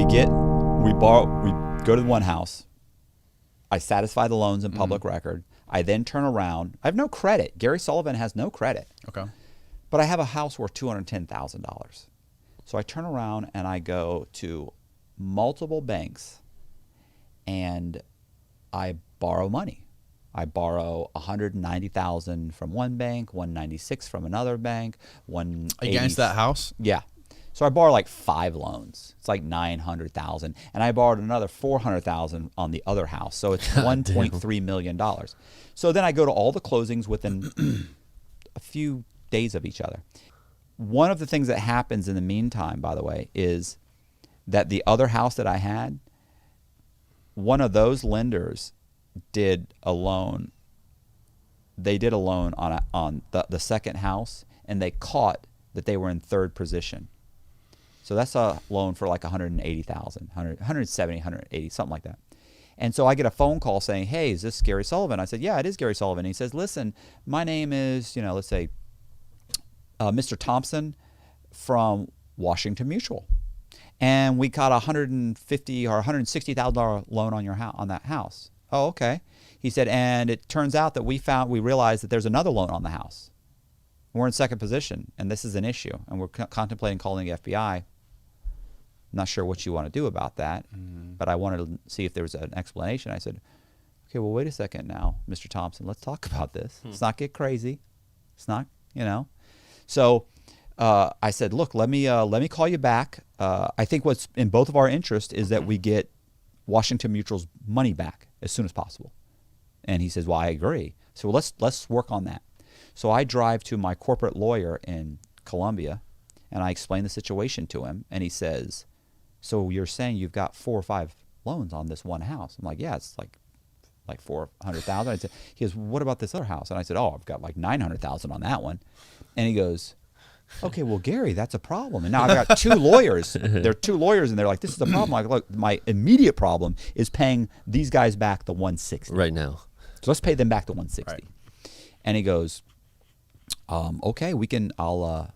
we go to one house. I satisfy the loans in public record. I then turn around. I have no credit. Gary Sullivan has no credit. Okay. But I have a house worth $210,000. So I turn around and I go to multiple banks and I borrow money. I borrow $190,000 from one bank, $196,000 from another bank, $180,000 Against that house? Yeah. So I borrowed like 5 loans. It's like $900,000, and I borrowed another $400,000 on the other house. So it's $1.3 million. So then I go to all the closings within a few days of each other. One of the things that happens in the meantime, by the way, is that the other house that I had, one of those lenders did a loan. They did a loan on the second house, and they caught that they were in third position. So that's a loan for like $180,000, $170,000, $180,000, something like that. And so I get a phone call saying, "Hey, is this Gary Sullivan?" I said, "Yeah, it is Gary Sullivan." And he says, "Listen, my name is, let's say, Mr. Thompson from Washington Mutual, and we got $150,000 or $160,000 loan on your on that house." "Oh, okay." He said, "And it turns out that we realized that there's another loan on the house. We're in second position, and this is an issue, and we're contemplating calling the FBI. I'm not sure what you want to do about that, but I wanted to see if there was an explanation." I said, "Okay, well, wait a second now, Mr. Thompson. Let's talk about this. Let's not get crazy. It's not, So I said, "Look, let me call you back. I think what's in both of our interest is that we get Washington Mutual's money back as soon as possible." And he says, "Well, I agree. So let's work on that." So I drive to my corporate lawyer in Columbia, and I explain the situation to him, and he says, "So you're saying you've got 4 or 5 loans on this one house?" I'm like, "Yeah, it's like $400,000. He goes, "What about this other house?" And I said, "Oh, I've got like $900,000 on that one." And he goes, "Okay, well, Gary, that's a problem." And now I've got 2 lawyers. There are 2 lawyers, and they're like, "This is a problem." I'm like, "Look, my immediate problem is paying these guys back the $160 right now. So let's pay them back the $160." Right. And he goes, "Okay, we can. I'll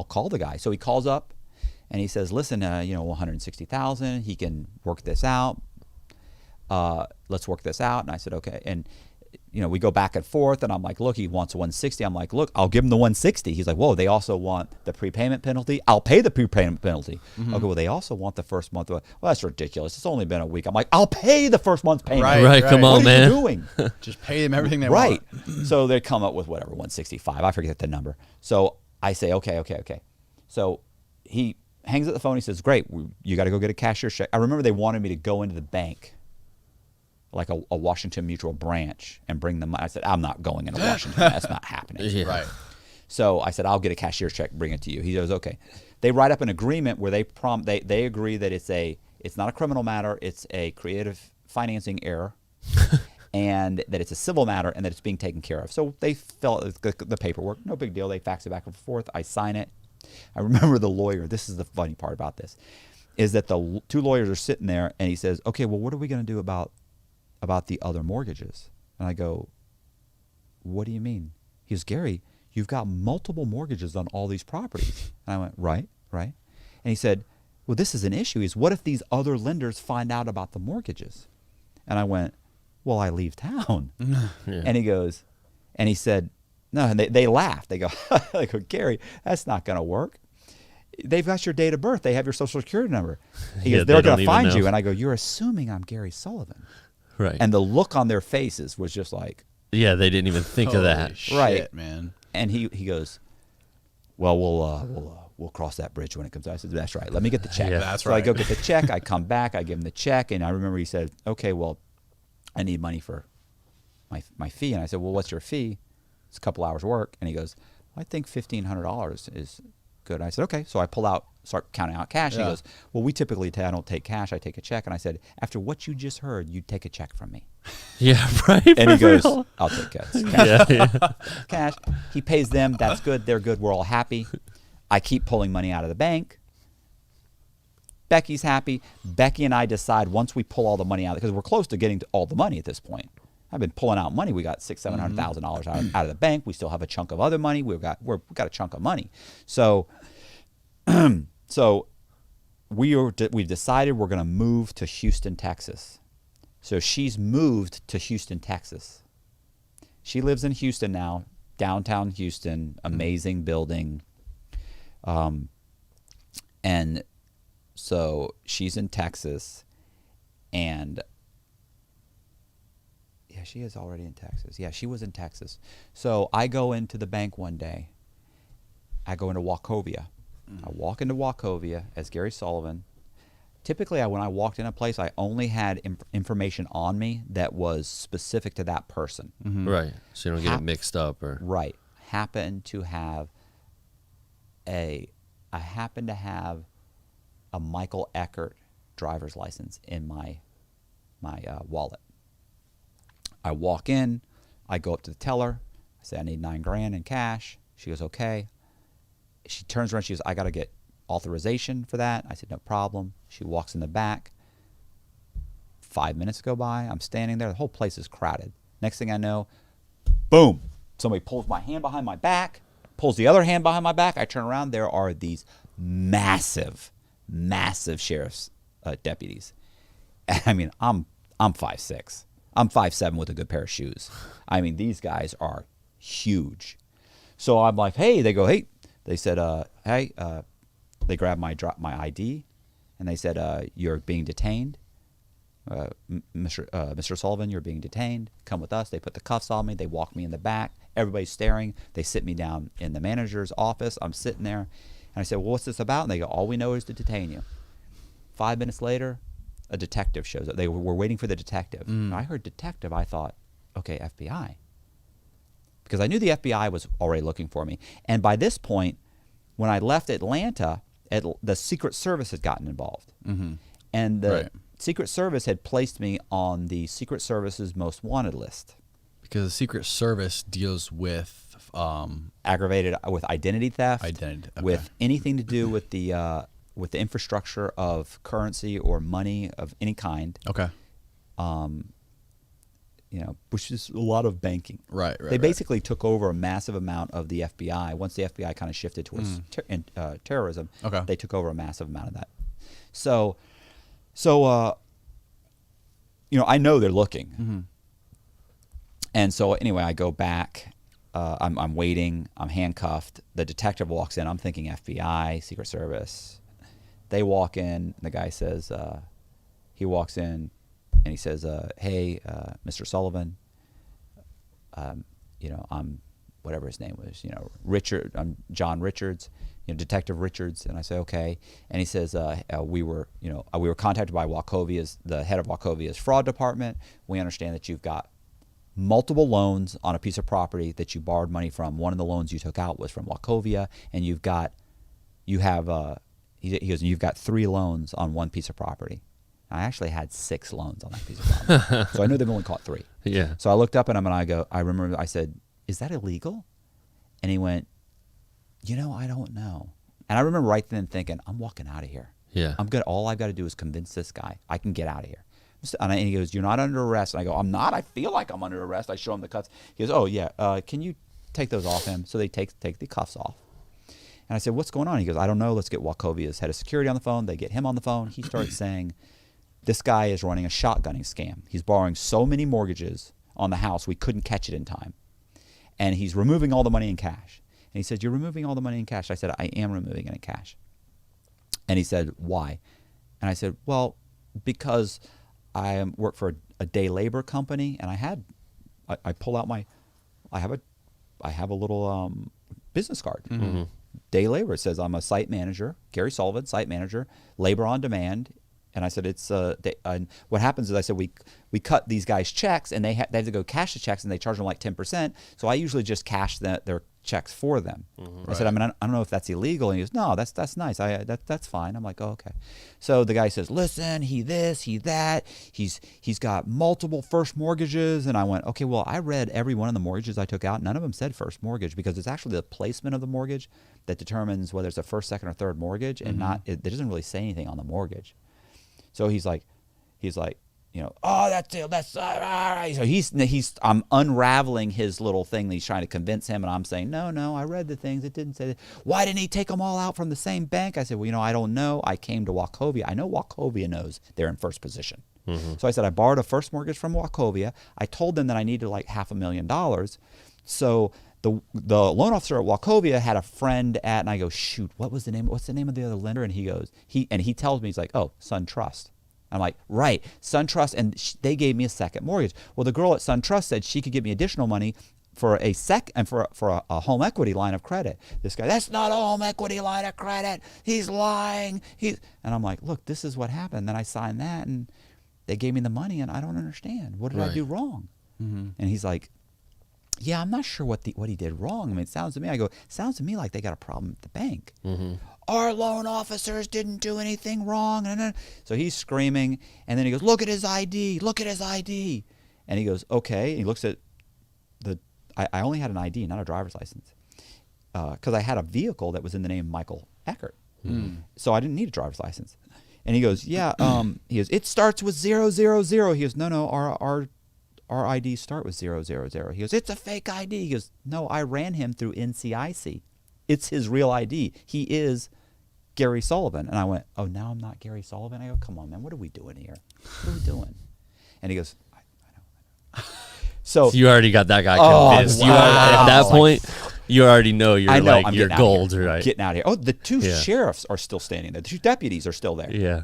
call the guy." So he calls up, and he says, "Listen, $160,000. He can work this out. Let's work this out." And I said, "Okay." And we go back and forth, and I'm like, "Look, he wants 160. I'm like, "Look, I'll give him the 160. He's like, "Whoa, they also want the prepayment penalty." "I'll pay the prepayment penalty." "Okay, well, they also want the first month." "Well, that's ridiculous. It's only been a week." I'm like, "I'll pay the first month's payment." Right. Come on, man. What are you doing? Just pay them everything they Right. want. So they come up with whatever, 165. I forget the number. So I say, okay. So he hangs up the phone. He says, "Great, you got to go get a cashier's check." I remember they wanted me to go into the bank, like a Washington Mutual branch, and bring them. I said, "I'm not going into Washington. That's not happening." Yeah. Right. So I said, "I'll get a cashier's check, bring it to you." He goes, "Okay." They write up an agreement where they agree that it's not a criminal matter, it's a creative financing error, and that it's a civil matter, and that it's being taken care of. So they fill out the paperwork, no big deal. They fax it back and forth. I sign it. I remember the lawyer. This is the funny part about this, is that the 2 lawyers are sitting there, and he says, "Okay, well, what are we going to do about the other mortgages?" And I go, "What do you mean?" He goes, "Gary, you've got multiple mortgages on all these properties." And I went, right. And he said, "Well, this is an issue. What if these other lenders find out about the mortgages?" And I went, "Well, I leave town." Yeah. And he said, no, and they laughed. They go, "Gary, that's not going to work. They've got your date of birth. They have your social security number." He goes, "They're going to find you." And I go, "You're assuming I'm Gary Sullivan." Right. And the look on their faces was just like, yeah, they didn't even think of that. Shit, right, man. And he goes, "Well, we'll cross that bridge when it comes out." I said, "That's right. Let me get the check." Yeah. That's So right. I go get the check. I come back. I give him the check, and I remember he said, "Okay, well, I need money for my fee." And I said, "Well, what's your fee?" "It's a couple hours work." And he goes, "I think $1,500 is good." And I said, "Okay." So I start counting out cash. Yeah. He goes, "Well, we typically I don't take cash. I take a check." And I said, "After what you just heard, you'd take a check from me." Yeah, right. And he for goes, real. "I'll take cash." Yeah. Cash. He pays them. That's good. They're good. We're all happy. I keep pulling money out of the bank. Becky's happy. Becky and I decide once we pull all the money out, because we're close to getting to all the money at this point. I've been pulling out money. We got $600,000-$700,000 out of the bank. We still have a chunk of other money. We've got a chunk of money. So we've decided we're going to move to Houston, Texas. So she's moved to Houston, Texas. She lives in Houston now, downtown Houston, amazing building. And so she's in Texas, and yeah, she is already in Texas. Yeah, she was in Texas. So I go into the bank one day. I go into Wachovia. I walk into Wachovia as Gary Sullivan. Typically, when I walked in a place, I only had information on me that was specific to that person. Right. So you don't get it mixed up or. Right. I happen to have a Michael Eckert driver's license in my wallet. I walk in, I go up to the teller, I say I need $9,000 in cash. She goes, okay. She turns around, she goes, I got to get authorization for that. I said, no problem. She walks in the back. 5 minutes go by, I'm standing there, the whole place is crowded. Next thing I know, boom, somebody pulls my hand behind my back, pulls the other hand behind my back. I turn around, there are these massive sheriff's deputies. I mean, I'm 5'6". I'm 5'7" with a good pair of shoes. I mean, these guys are huge. So I'm like, hey, they go, hey. They said, hey, they grabbed my ID, and they said, you're being detained. Mr. Sullivan, you're being detained. Come with us. They put the cuffs on me. They walk me in the back. Everybody's staring. They sit me down in the manager's office. I'm sitting there. And I said, well, what's this about? And they go, all we know is to detain you. 5 minutes later, a detective shows up. They were waiting for the detective. And I heard detective. I thought, okay, FBI. Because I knew the FBI was already looking for me. And by this point, when I left Atlanta, the Secret Service had gotten involved. And the Secret Service had placed me on the Secret Service's most wanted list. Because the Secret Service deals with aggravated with identity theft, with anything to do with the infrastructure of currency or money of any kind. Okay. Which is a lot of banking. Right. They basically took over a massive amount of the FBI. Once the FBI kind of shifted towards terrorism, they took over a massive amount of that. So I know they're looking. And so anyway, I go back. I'm waiting. I'm handcuffed. The detective walks in. I'm thinking FBI, Secret Service. They walk in. The guy says, he walks in, and he says, hey, Mr. Sullivan, I'm whatever his name was, Richard. I'm John Richards, Detective Richards. And I say, okay. And he says, we were contacted by the head of Wachovia's fraud department. We understand that you've got multiple loans on a piece of property that you borrowed money from. One of the loans you took out was from Wachovia, and you've got 3 loans on one piece of property. I actually had 6 loans on that piece of property. So I knew they've only caught 3. Yeah. So I looked up at him and I remember I said, is that illegal? And he went, I don't know. And I remember right then thinking, I'm walking out of here. Yeah. All I've got to do is convince this guy I can get out of here. And he goes, you're not under arrest. And I go, I'm not. I feel like I'm under arrest. I show him the cuffs. He goes, oh, yeah. Can you take those off him? So they take the cuffs off. And I said, what's going on? He goes, I don't know. Let's get Wachovia's head of security on the phone. They get him on the phone. He starts saying, this guy is running a shotgunning scam. He's borrowing so many mortgages on the house, we couldn't catch it in time. And he's removing all the money in cash. And he said, you're removing all the money in cash? I said, I am removing it in cash. And he said, why? And I said, well, because I work for a day labor company, and I pull out I have a little business card. Day labor. It says I'm a site manager, Gary Sullivan, site manager, labor on demand. And I said, it's what happens is I said we cut these guys checks, and they have to go cash the checks, and they charge them like 10%. So I usually just cash their checks for them. I said, I don't know if that's illegal. And he goes, no, that's nice. That's fine. I'm like, oh, okay. So the guy says, listen, he this, he that. He's got multiple first mortgages. And I went, okay, well, I read every one of the mortgages I took out. None of them said first mortgage, because it's actually the placement of the mortgage that determines whether it's a first, second, or third mortgage, and it doesn't really say anything on the mortgage. So he's like, oh, that's all right. So I'm unraveling his little thing that he's trying to convince him, and I'm saying, no, I read the things. It didn't say that. Why didn't he take them all out from the same bank? I said, well, I don't know. I came to Wachovia. I know Wachovia knows they're in first position. So I said, I borrowed a first mortgage from Wachovia. I told them that I needed like $500,000. So the loan officer at Wachovia had a friend at, and I go, shoot, what's the name of the other lender? And he goes, he tells me, he's like, oh, SunTrust. I'm like, right, SunTrust, and they gave me a second mortgage. Well, the girl at SunTrust said she could give me additional money for a home equity line of credit. This guy, that's not a home equity line of credit. He's lying. And I'm like, look, this is what happened. Then I signed that, and they gave me the money, and I don't understand. What did I do wrong? And he's like, yeah, I'm not sure what he did wrong. I mean, it sounds to me, sounds to me like they got a problem at the bank. Our loan officers didn't do anything wrong. So he's screaming, and then he goes, look at his ID. And he goes, okay. And he looks at I only had an ID, not a driver's license, because I had a vehicle that was in the name of Michael Eckert. So I didn't need a driver's license. And he goes, yeah, he goes, it starts with 000. He goes, no, our IDs start with 000. He goes, it's a fake ID. He goes, no, I ran him through NCIC. It's his real ID. He is Gary Sullivan. And I went, oh, now I'm not Gary Sullivan? I go, come on, man, what are we doing here? What are we doing? And he goes, I know. So you already got that guy convinced. Wow. At that point, you already know you're gold, right? Getting out of here. Oh, the two sheriffs are still standing there. The two deputies are still there. Yeah.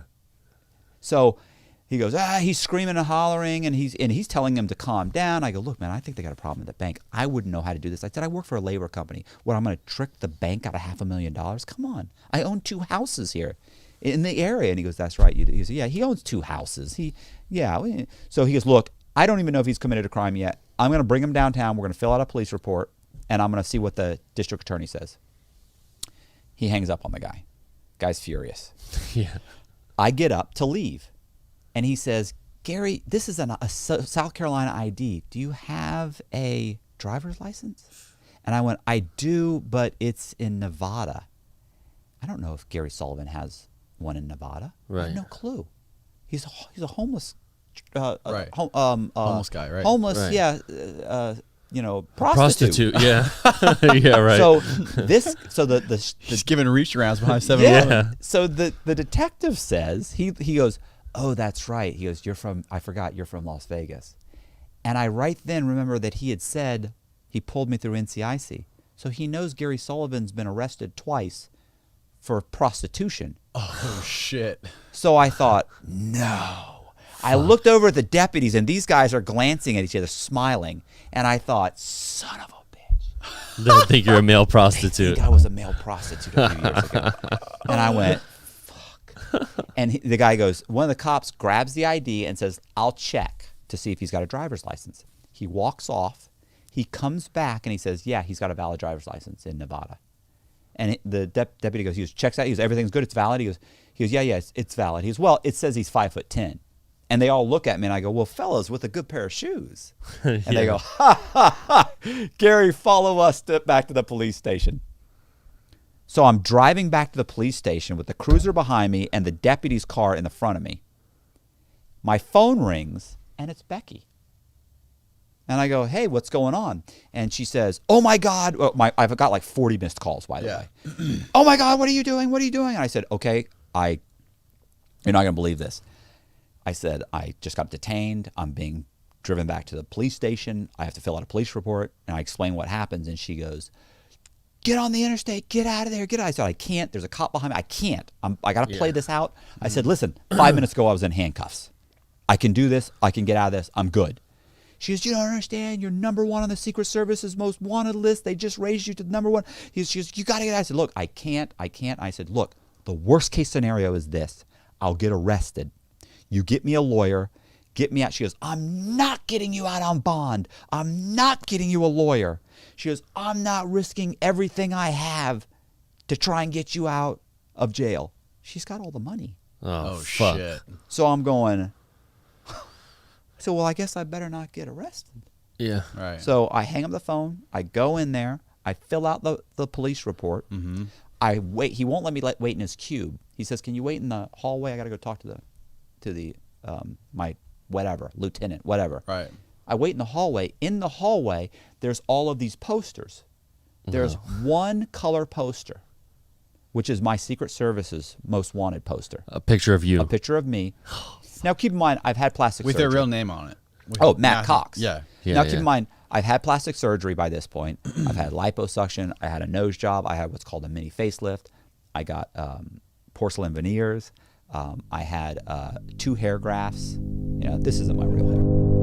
So he goes, he's screaming and hollering, and he's telling them to calm down. I go, look, man, I think they got a problem at the bank. I wouldn't know how to do this. I said, I work for a labor company. What, I'm going to trick the bank out of $500,000? Come on. I own 2 houses here in the area. And he goes, that's right. He goes, yeah, he owns 2 houses. So he goes, look, I don't even know if he's committed a crime yet. I'm going to bring him downtown. We're going to fill out a police report, and I'm going to see what the district attorney says. He hangs up on the guy. Guy's furious. Yeah. I get up to leave, and he says, Gary, this is a South Carolina ID. Do you have a driver's license? And I went, I do, but it's in Nevada. I don't know if Gary Sullivan has one in Nevada. Right. I have no clue. He's a homeless right. Homeless guy, right? Homeless, right. Yeah. Prostitute. Yeah. Yeah, right. So the He's giving reach rounds behind 7-Eleven. Yeah. So the detective says, he goes, oh, that's right. He goes, you're from Las Vegas. And I right then remember that he had said he pulled me through NCIC. So he knows Gary Sullivan's been arrested twice for prostitution. Oh, shit. So I thought, no. I looked over at the deputies, and these guys are glancing at each other, smiling. And I thought, son of a bitch. They think you're a male They prostitute. think I was a male prostitute a few years ago. And I went, fuck. And the guy goes, one of the cops grabs the ID and says, I'll check to see if he's got a driver's license. He walks off. He comes back, and he says, yeah, he's got a valid driver's license in Nevada. And the deputy goes, checks out. He goes, everything's good. It's valid. He goes, yeah, it's valid. He goes, well, it says he's 5'10". And they all look at me, and I go, well, fellas, with a good pair of shoes. And they go, ha. Gary, follow us back to the police station. So I'm driving back to the police station with the cruiser behind me and the deputy's car in the front of me. My phone rings, and it's Becky. And I go, hey, what's going on? And she says, oh, my God. I've got like 40 missed calls, by the way. Oh, my God, what are you doing? What are you doing? And I said, okay, you're not going to believe this. I said, I just got detained. I'm being driven back to the police station. I have to fill out a police report. And I explain what happens. And she goes, get on the interstate. Get out of there. Get out. I said, I can't. There's a cop behind me. I can't. I got to play this out. I said, listen, 5 minutes ago, I was in handcuffs. I can do this. I can get out of this. I'm good. She goes, you don't understand. You're number 1 on the Secret Service's most wanted list. They just raised you to number 1. She goes, you got to get out. I said, look, I can't. I said, look, the worst case scenario is this. I'll get arrested. You get me a lawyer, get me out. She goes, I'm not getting you out on bond. I'm not getting you a lawyer. She goes, I'm not risking everything I have to try and get you out of jail. She's got all the money. Oh fuck. Shit. So I'm going, so well, I guess I better not get arrested. Yeah. Right. So I hang up the phone. I go in there. I fill out the police report. Mm-hmm. I wait. He won't let me wait in his cube. He says, can you wait in the hallway? I got to go talk to my whatever, lieutenant, whatever. Right. I wait in the hallway. In the hallway, there's all of these posters. There's one color poster, which is my Secret Service's most wanted poster. A picture of you. A picture of me. Now, keep in mind, I've had plastic with surgery. With their real name on it. Matt Cox. Yeah. Now, keep in mind, I've had plastic surgery by this point. I've had liposuction. I had a nose job. I had what's called a mini facelift. I got porcelain veneers. I had 2 hair grafts. This isn't my real hair.